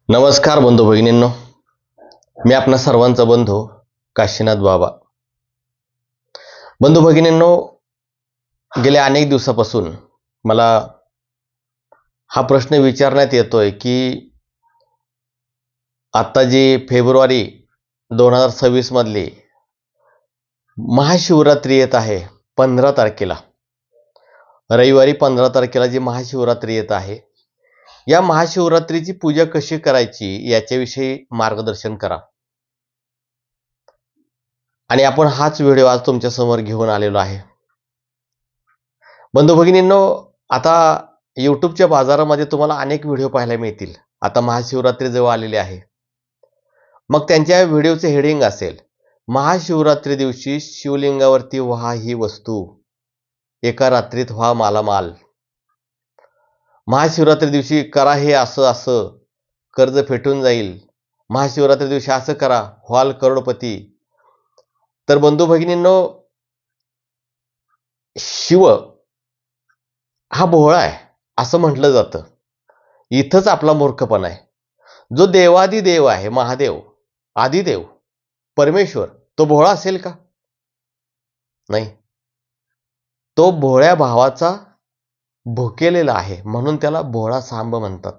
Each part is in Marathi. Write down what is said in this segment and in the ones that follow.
नमस्कार बंधू भगिनींनो, मी आपणा सर्वांचा बंधू काशीनाथ बाबा. बंधू भगिनींनो, गेल्या अनेक दिवसापासून मला हा प्रश्न विचारण्यात येतोय की आता जी फेब्रुवारी 2026 मधली महाशिवरात्री येत आहे 15 तारखेला, रविवारी 15 तारखेला जी महाशिवरात्री येत आहे, या महाशिवरात्रीची पूजा कशी करायची याच्याविषयी मार्गदर्शन करा. आणि आपण हाच व्हिडिओ आज तुमच्या समोर घेऊन आलेलो आहे. बंधू भगिनींनो, आता यूट्यूबच्या बाजारामध्ये तुम्हाला अनेक व्हिडिओ पाहायला मिळतील. आता महाशिवरात्री जवळ आलेली आहे. मग त्यांच्या व्हिडिओचे हेडिंग असेल, महाशिवरात्री दिवशी शिवलिंगावरती व्हा ही वस्तू, एका रात्रीत व्हा मालामाल. महाशिवरात्री दिवशी करा हे असं असं, कर्ज फेटून जाईल. महाशिवरात्री दिवशी असं करा, व्हाल करोडपती. तर बंधू भगिनींनो, शिव हा भोळा आहे असं म्हटलं जातं. इथंच आपला मूर्खपणा आहे. जो देवादिदेव आहे, महादेव, आदिदेव, परमेश्वर, तो भोळा असेल का? नाही. तो भोळ्या भावाचा भुकेलेला आहे, म्हणून त्याला भोळा सांब म्हणतात.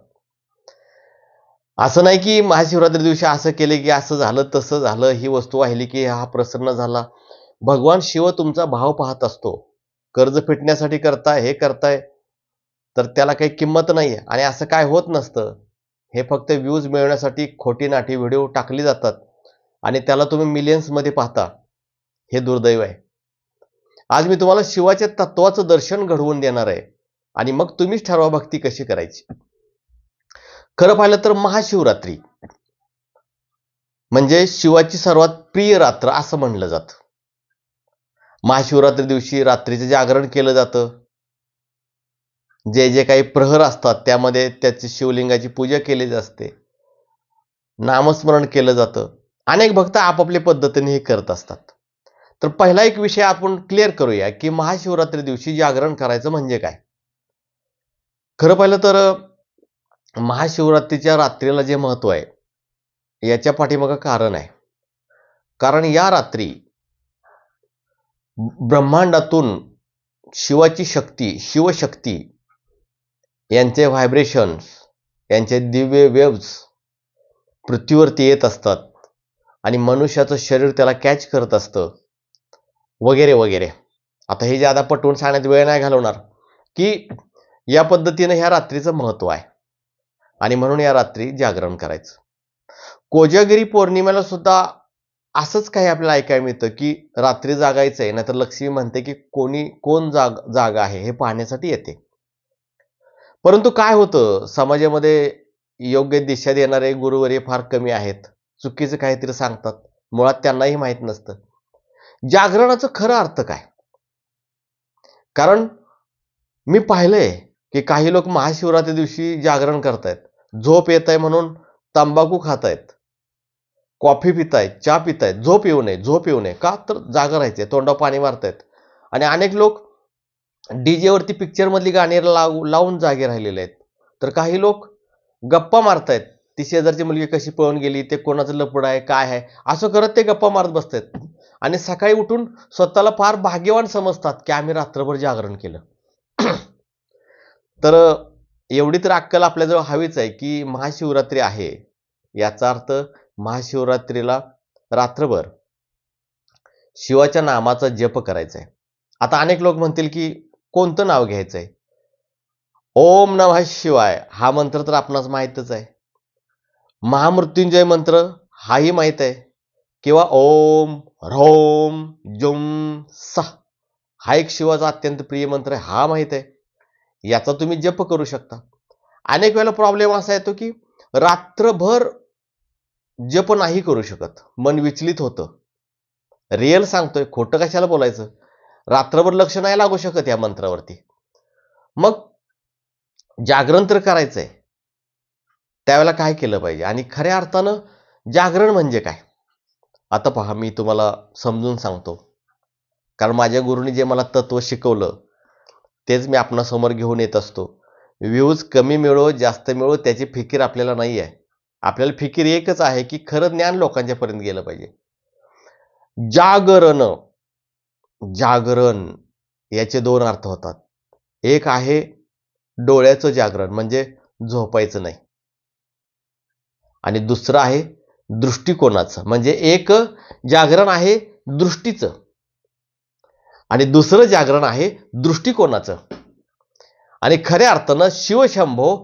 असं नाही की महाशिवरात्री दिवशी असं केले की असं झालं तसं झालं, ही वस्तू वाहिली की हा प्रसन्न झाला. भगवान शिव तुमचा भाव पाहत असतो. कर्ज फेटण्यासाठी करताय, हे करताय, तर त्याला काही किंमत नाही. आणि असं काय होत नसतं. हे फक्त व्ह्यूज मिळवण्यासाठी खोटी नाटी व्हिडिओ टाकली जातात आणि त्याला तुम्ही मिलियन्समध्ये पाहता. हे दुर्दैव आहे. आज मी तुम्हाला शिवाच्या तत्वाचं दर्शन घडवून देणार आहे आणि मग तुम्हीच ठरवा भक्ती कशी करायची. खरं पाहिलं तर महाशिवरात्री म्हणजे शिवाची सर्वात प्रिय रात्र असं म्हणलं जातं. महाशिवरात्री दिवशी रात्रीचं जागरण केलं जातं. जे काही प्रहर असतात त्यामध्ये त्याची शिवलिंगाची पूजा केली असते, नामस्मरण केलं जातं. अनेक भक्त आपापल्या पद्धतीने हे करत असतात. तर पहिला एक विषय आपण क्लिअर करूया की महाशिवरात्री दिवशी जागरण करायचं म्हणजे काय. खरं पाहिलं तर महाशिवरात्रीच्या रात्रीला जे महत्व आहे याच्या पाठीमागं कारण आहे. कारण या रात्री ब्रह्मांडातून शिवाची शक्ती, शिवशक्ती यांचे व्हायब्रेशन्स, यांचे दिव्य वेव्स पृथ्वीवरती येत असतात आणि मनुष्याचं शरीर त्याला कॅच करत असतं वगैरे वगैरे. आता हे ज्यादा पटवून सांगण्यात वेळ नाही घालवणार की या पद्धतीने ह्या रात्रीचं महत्व आहे आणि म्हणून या रात्री जागरण करायचं. कोजागिरी पौर्णिमेला सुद्धा असंच काही आपल्याला ऐकायला मिळतं की रात्री जागायचं आहे, नाहीतर लक्ष्मी म्हणते की कोण जागा आहे हे पाहण्यासाठी येते. परंतु काय होतं, समाजामध्ये योग्य दिशा देणारे गुरुवर्य फार कमी आहेत. चुकीचं काहीतरी सांगतात, मुळात त्यांनाही माहीत नसतं जागरणाचा खरा अर्थ काय. कारण मी पाहिलंय की काही लोक महाशिवरात्री दिवशी जागरण करतायत, झोप येत आहे म्हणून तंबाखू खातायत, कॉफी पितायत, चहा पितायत, झोप येऊ नये का, तर जागा राहायचे, तोंडावर पाणी मारतायत. आणि अनेक लोक डीजेवरती पिक्चर मधली गाणी लावून जागे राहिलेले आहेत. तर काही लोक गप्पा मारतायत, ती शेजारची मुलगी कशी पळून गेली, ते कोणाचं लपड आहे, काय आहे, असं करत ते गप्पा मारत बसतात आणि सकाळी उठून स्वतःला फार भाग्यवान समजतात की आम्ही रात्रभर जागरण केलं. तर एवढी तर अक्कल आपल्याजवळ हवीच आहे की महाशिवरात्री आहे, याचा अर्थ महाशिवरात्रीला रात्रभर शिवाच्या नामाचा जप करायचा आहे. आता अनेक लोक म्हणतील की कोणतं नाव घ्यायचंय. ओम नमः शिवाय हा मंत्र तर आपणास माहीतच आहे. महामृत्युंजय मंत्र हाही माहीत आहे, किंवा ओम ह्रौम जुम सह हा एक शिवाचा अत्यंत प्रिय मंत्र आहे, हा माहीत आहे. याचा तुम्ही जप करू शकता. अनेक वेळेला प्रॉब्लेम असा येतो की रात्रभर जप नाही करू शकत, मन विचलित होतं. रिअल सांगतोय, खोटं कशाला बोलायचं. रात्रभर लक्ष नाही लागू शकत या मंत्रावरती. मग जागरण तर करायचंय, त्यावेळेला काय केलं पाहिजे आणि खऱ्या अर्थानं जागरण म्हणजे काय. आता पहा, मी तुम्हाला समजून सांगतो, कारण माझ्या गुरुनी जे मला तत्व शिकवलं तेच मी आपणासमोर घेऊन येत असतो. व्ह्यूज कमी मिळो जास्त मिळो त्याची फिकीर आपल्याला नाही आहे. आपल्याला फिकीर एकच आहे की खरं ज्ञान लोकांच्या पर्यंत गेलं पाहिजे. जागरण, जागरण याचे दोन अर्थ होतात. एक आहे डोळ्याचं जागरण म्हणजे झोपायचं नाही, आणि दुसरं आहे दृष्टिकोनाचं म्हणजे एक जागरण आहे दृष्टीचं आणि दुसरं जागरण आहे दृष्टिकोनाचं. आणि खऱ्या अर्थानं शिवशंभो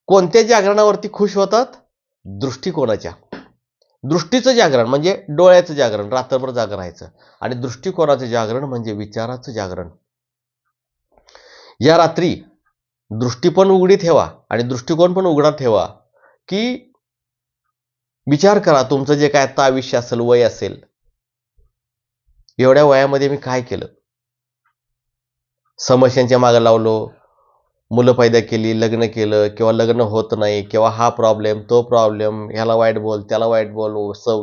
कोणत्या जागरणावरती खुश होतात? दृष्टिकोनाच्या. दृष्टीचं जागरण म्हणजे डोळ्याचं जागरण, रात्रभर जागरण राहायचं, आणि दृष्टिकोनाचं जागरण म्हणजे विचाराचं जागरण. या रात्री दृष्टी पण उघडी ठेवा आणि दृष्टिकोन पण उघडा ठेवा, की विचार करा तुमचं जे काय आता आयुष्य असेल, वय असेल, एवढ्या वयामध्ये मी काय केलं? समस्यांच्या मागे लावलो, मुलं पैदा केली, लग्न केलं, किंवा लग्न होत नाही, किंवा हा प्रॉब्लेम तो प्रॉब्लेम, ह्याला वाईट बोल त्याला वाईट बोल,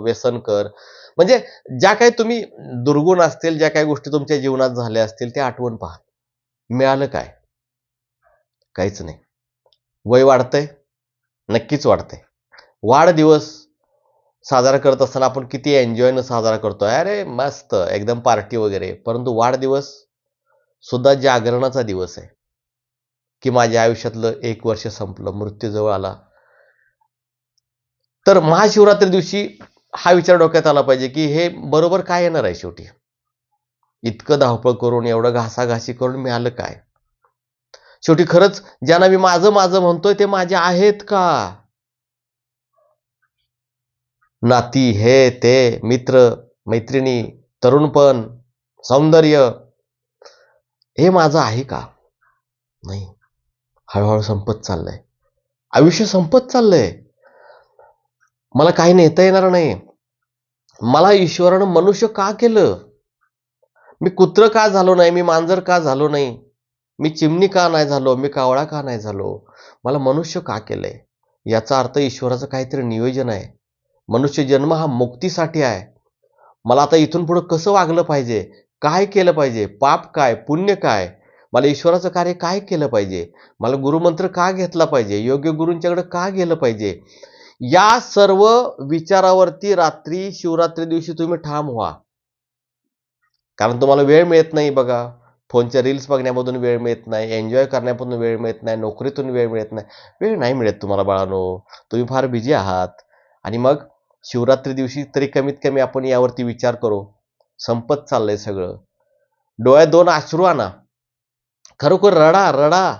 व्यसन कर, म्हणजे ज्या काही तुम्ही दुर्गुण असतील, ज्या काही गोष्टी तुमच्या जीवनात झाल्या असतील त्या आठवून पहा. मिळालं काय? काहीच नाही. वय वाढतंय? नक्कीच वाढतंय. वाढदिवस साजरा करत असताना आपण किती एन्जॉयनं साजरा करतोय, अरे मस्त एकदम पार्टी वगैरे, परंतु वाढदिवस सुद्धा जागरणाचा दिवस आहे, की माझ्या आयुष्यातलं 1 वर्ष संपलं, मृत्यू जवळ आला. तर महाशिवरात्री दिवशी हा विचार डोक्यात आला पाहिजे की हे बरोबर काय येणार आहे शेवटी? इतकं धावपळ करून, एवढं घासाघाशी करून मिळालं काय? शेवटी खरंच ज्यांना मी माझं माझं म्हणतोय ते माझे आहेत का? नाती, हे ते, मित्र मैत्रिणी, तरुणपण, सौंदर्य, हे माझं आहे का? नाही. हळूहळू संपत चाललंय. आयुष्य संपत चाललंय. मला काही नेता येणार नाही. मला ईश्वरानं मनुष्य का केलं? मी कुत्र का झालो नाही? मी मांजर का झालो नाही? मी चिमणी का नाही झालो? मी कावळा का नाही झालो? मला मनुष्य का केलंय? याचा अर्थ ईश्वराचं काहीतरी नियोजन आहे. मनुष्य जन्म हा मुक्तीसाठी आहे. मला आता इथून पुढे कसं वागलं पाहिजे? काय केलं पाहिजे? पाप काय? पुण्य काय? मला ईश्वराचं कार्य काय केलं पाहिजे? मला गुरुमंत्र का घेतला पाहिजे? योग्य गुरूंच्याकडे का गेलं पाहिजे? या सर्व विचारावरती रात्री शिवरात्री दिवशी तुम्ही ठाम व्हा. कारण तुम्हाला वेळ मिळत नाही बघा. फोनच्या रील्स बघण्यामधून वेळ मिळत नाही, एन्जॉय करण्यामधून वेळ मिळत नाही, नोकरीतून वेळ मिळत नाही. वेळ नाही मिळत तुम्हाला बाळांनो. तुम्ही फार बिझी आहात. आणि मग शिवरात्री दिवशी तरी कमीत कमी आपण यावरती विचार करू. संपत चाललंय सगळं. डोळ्यात 2 अश्रू आणा. खरोखर रडा, रडा.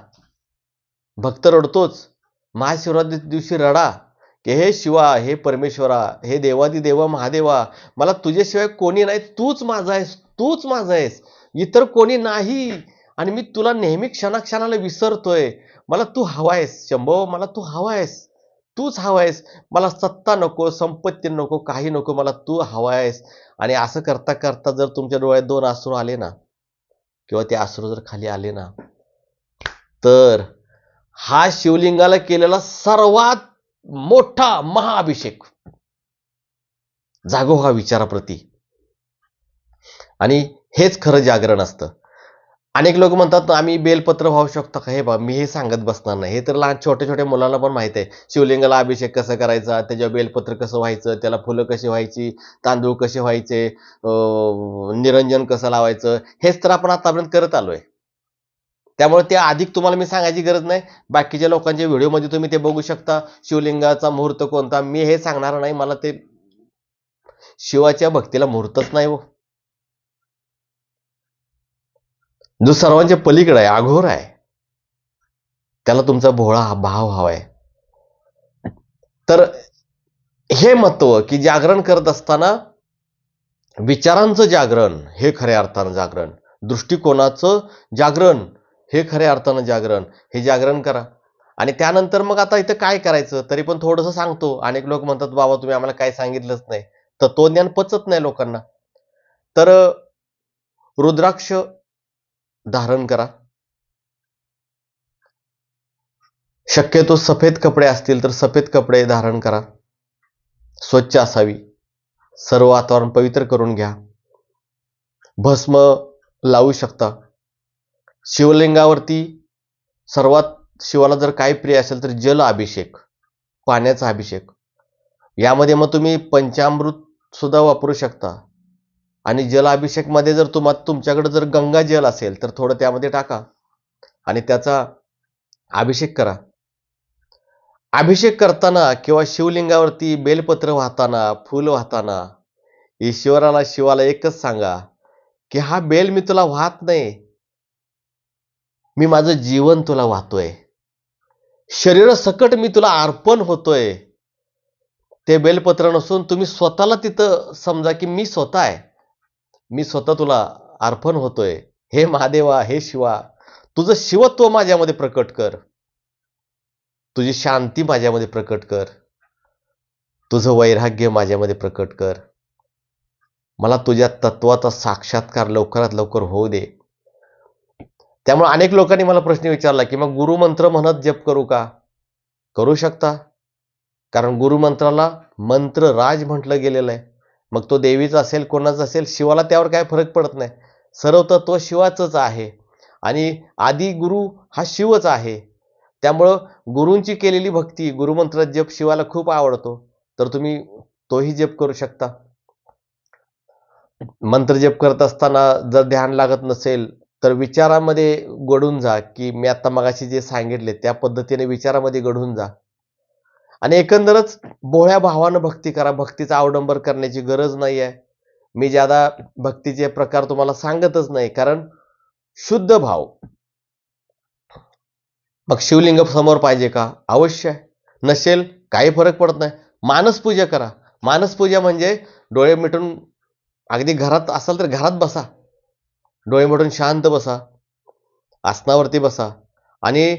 भक्त रडतोच. महाशिवरात्री दिवशी रडा, की हे शिवा, हे परमेश्वरा, हे देवादिदेवा महादेवा, मला तुझ्याशिवाय कोणी नाही. तूच माझा आहेस, तूच माझा आहेस. इतर कोणी नाही. आणि मी तुला नेहमी क्षणाक्षणाला विसरतोय. मला तू हवायस शंभो, मला तू हवायस. तूच हवायस. मला सत्ता नको, संपत्ती नको, काही नको. मला तू हवायस. आणि असं करता करता जर तुमच्या डोळ्यात 2 अश्रू आले ना, किंवा ते अश्रू जर खाली आले ना, तर हा शिवलिंगाला केलेला सर्वात मोठा महाअभिषेक. जागो हा विचाराप्रती. आणि हेच खरं जागरण असतं. अनेक लोक म्हणतात आम्ही बेलपत्र वाहू शकतो का? हे बा, मी हे सांगत बसणार नाही. हे तर लहान छोट्या छोट्या मुलांना पण माहित आहे. शिवलिंगाला अभिषेक कसा करायचा, त्याच्यावर बेलपत्र कसं व्हायचं, त्याला फुलं कशी व्हायची, तांदूळ कसे व्हायचे, निरंजन कसं लावायचं, हेच तर आपण आतापर्यंत करत आलोय. त्यामुळे ते अधिक तुम्हाला मी सांगायची गरज नाही. बाकीच्या लोकांच्या व्हिडिओमध्ये तुम्ही ते बघू शकता. शिवलिंगाचा मुहूर्त कोणता, मी हे सांगणार नाही. मला ते शिवाच्या भक्तीला मुहूर्तच नाही हो. जो सर्वांच्या पलीकडे आहे, अघोर आहे, त्याला तुमचा भोळा भाव हवाय. तर हे महत्व की जागरण करत असताना विचारांचं जागरण हे खऱ्या अर्थानं जागरण, दृष्टिकोनाचं जागरण हे खऱ्या अर्थानं जागरण, हे जागरण करा. आणि त्यानंतर मग आता इथं काय करायचं तरी पण थोडंसं सांगतो. अनेक लोक म्हणतात बाबा तुम्ही आम्हाला काय सांगितलंच नाही. तत्वज्ञान पचत नाही लोकांना. तर रुद्राक्ष धारण करा. शक्यतो सफेद कपडे असतील तर सफेद कपडे धारण करा. स्वच्छ असावी. सर्व वातावरण पवित्र करून घ्या. भस्म लावू शकता. शिवलिंगावरती सर्वात शिवाला जर काही प्रिय असेल तर जल अभिषेक. पाण्याचा अभिषेक. यामध्ये मग तुम्ही पंचामृत सुद्धा वापरू शकता. आणि जलाभिषेकमध्ये जर तुमच्याकडे जर गंगा जल असेल तर थोडं त्यामध्ये टाका आणि त्याचा अभिषेक करा. अभिषेक करताना किंवा शिवलिंगावरती बेलपत्र वाहताना, फूल वाहताना शिवाला एकच सांगा की हा बेल मी तुला वाहत नाही, मी माझं जीवन तुला वाहतोय, शरीरासकट मी तुला अर्पण होतोय. ते बेलपत्र नसून तुम्ही स्वतःला तिथं समजा की मी स्वतः आहे, मी स्वतः तुला अर्पण होतोय. हे महादेवा, हे शिवा, तुझं शिवत्व माझ्यामध्ये प्रकट कर, तुझी शांती माझ्यामध्ये प्रकट कर, तुझं वैराग्य माझ्यामध्ये प्रकट कर, मला तुझ्या तत्वाचा साक्षात्कार लवकरात लवकर होऊ दे. त्यामुळे अनेक लोकांनी मला प्रश्न विचारला की मग गुरुमंत्र म्हणत जप करू का? करू शकता, कारण गुरुमंत्राला मंत्रराज म्हटलं गेलेलं आहे. मग तो देवीचा असेल, कोणाचा असेल, शिवाला त्यावर काय फरक पडत नाही. सर्व तत्व शिवाचंच आहे आणि आदी गुरु हा शिवच आहे. त्यामुळं गुरूंची केलेली भक्ती, गुरुमंत्र जप शिवाला खूप आवडतो, तर तुम्ही तोही जप करू शकता. मंत्र जप करत असताना जर ध्यान लागत नसेल तर विचारामध्ये गढून जा, की मी आता मगाशी जे सांगितले त्या पद्धतीने विचारामध्ये गढून जा आणि एकंदरच भोळ्या भावानं भक्ती करा. भक्तीचा अवडंबर करण्याची गरज नाही आहे. मी ज्यादा भक्तीचे प्रकार तुम्हाला सांगतच नाही, कारण शुद्ध भाव. मग शिवलिंग समोर पाहिजे का? अवश्य आहे. नसेल काही फरक पडत नाही, मानसपूजा करा. मानसपूजा म्हणजे डोळे मिटून, अगदी घरात असाल तर घरात बसा, डोळे मिटून शांत बसा, आसनावरती बसा आणि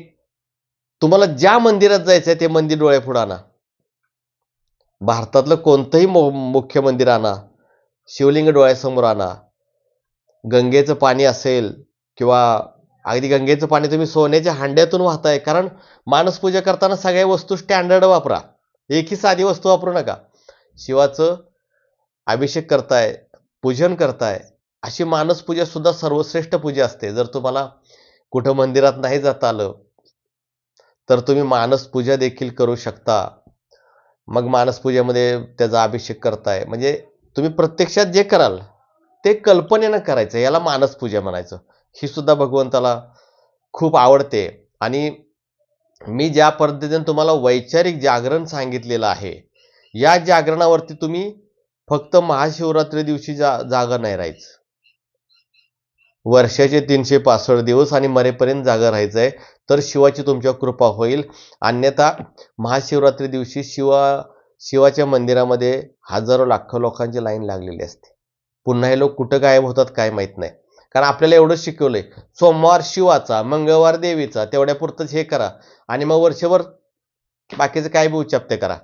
तुम्हाला ज्या मंदिरात जायचंय ते मंदिर डोळ्यापुढे आणा. भारतातलं कोणतंही मुख्य मंदिर आणा, शिवलिंग डोळ्यासमोर आणा. गंगेचं पाणी असेल किंवा अगदी गंगेचं पाणी तुम्ही सोन्याच्या हांड्यातून वाहताय, कारण मानसपूजा करताना सगळ्या वस्तू स्टँडर्ड वापरा, एकही साधी वस्तू वापरू नका. शिवाचं अभिषेक करताय, पूजन करताय, अशी मानसपूजा सुद्धा सर्वश्रेष्ठ पूजा असते. जर तुम्हाला कुठं मंदिरात नाही जाता आलं तर तुम्ही मानसपूजा देखील करू शकता. मग मानसपूजेमध्ये त्याचा अभिषेक करताय म्हणजे तुम्ही प्रत्यक्षात जे कराल ते कल्पनेनं करायचं, याला मानसपूजा म्हणायचं. ही सुद्धा भगवंताला खूप आवडते. आणि मी ज्या पद्धतीने तुम्हाला वैचारिक जागरण सांगितलेलं आहे, या जागरणावरती तुम्ही फक्त महाशिवरात्री दिवशी जागा नाही राहायचं, वर्षाचे 365 दिवस आणि मरेपर्यंत जागा राहायचं आहे, तर शिवाची तुमच्यावर कृपा होईल. अन्यथा महाशिवरात्री दिवशी शिवाच्या मंदिरामध्ये हजारो लाखो लोकांची लाईन लागलेली असते. पुन्हा हे लोक कुठं गायब होतात काय माहित नाही, कारण आपल्याला एवढंच शिकवलंय, सोमवार शिवाचा, मंगळवार देवीचा, तेवढ्यापुरतंच हे करा आणि मग वर्षभर बाकीचं काय बी उच्चाप्ते करा.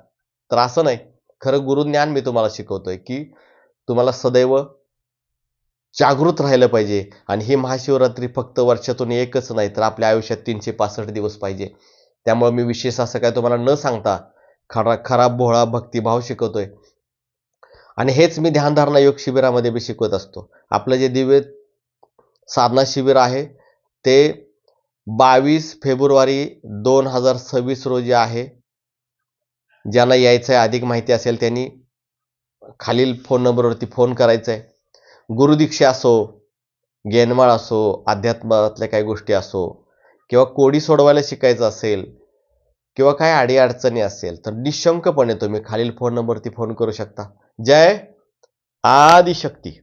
तर असं नाही. खरं गुरुज्ञान मी तुम्हाला शिकवतोय की तुम्हाला सदैव जागृत राहिलं पाहिजे. आणि ही महाशिवरात्री फक्त वर्षातून एकच नाही, तर आपल्या आयुष्यात 365 दिवस पाहिजे. त्यामुळे मी विशेष असं काय तुम्हाला न सांगता खरा भोळा भक्तिभाव शिकवतोय. आणि हेच मी ध्यानधारणा योग शिबिरामध्ये बी शिकवत असतो. आपलं जे दिव्य साधना शिबिर आहे ते 22 फेब्रुवारी 2026 रोजी आहे. ज्यांना यायचं आहे, अधिक माहिती असेल त्यांनी खालील फोन नंबरवरती फोन करायचा आहे. गुरुदीक्षा असो, ज्ञानमाळ असो, अध्यात्मातल्या काही गोष्टी असो, किंवा कोडी सोडवायला शिकायचं असेल, किंवा काय अडीअडचणी असेल, तर निशंकपणे तुम्ही खालील फोन नंबरवरती फोन करू शकता. जय आदिशक्ती.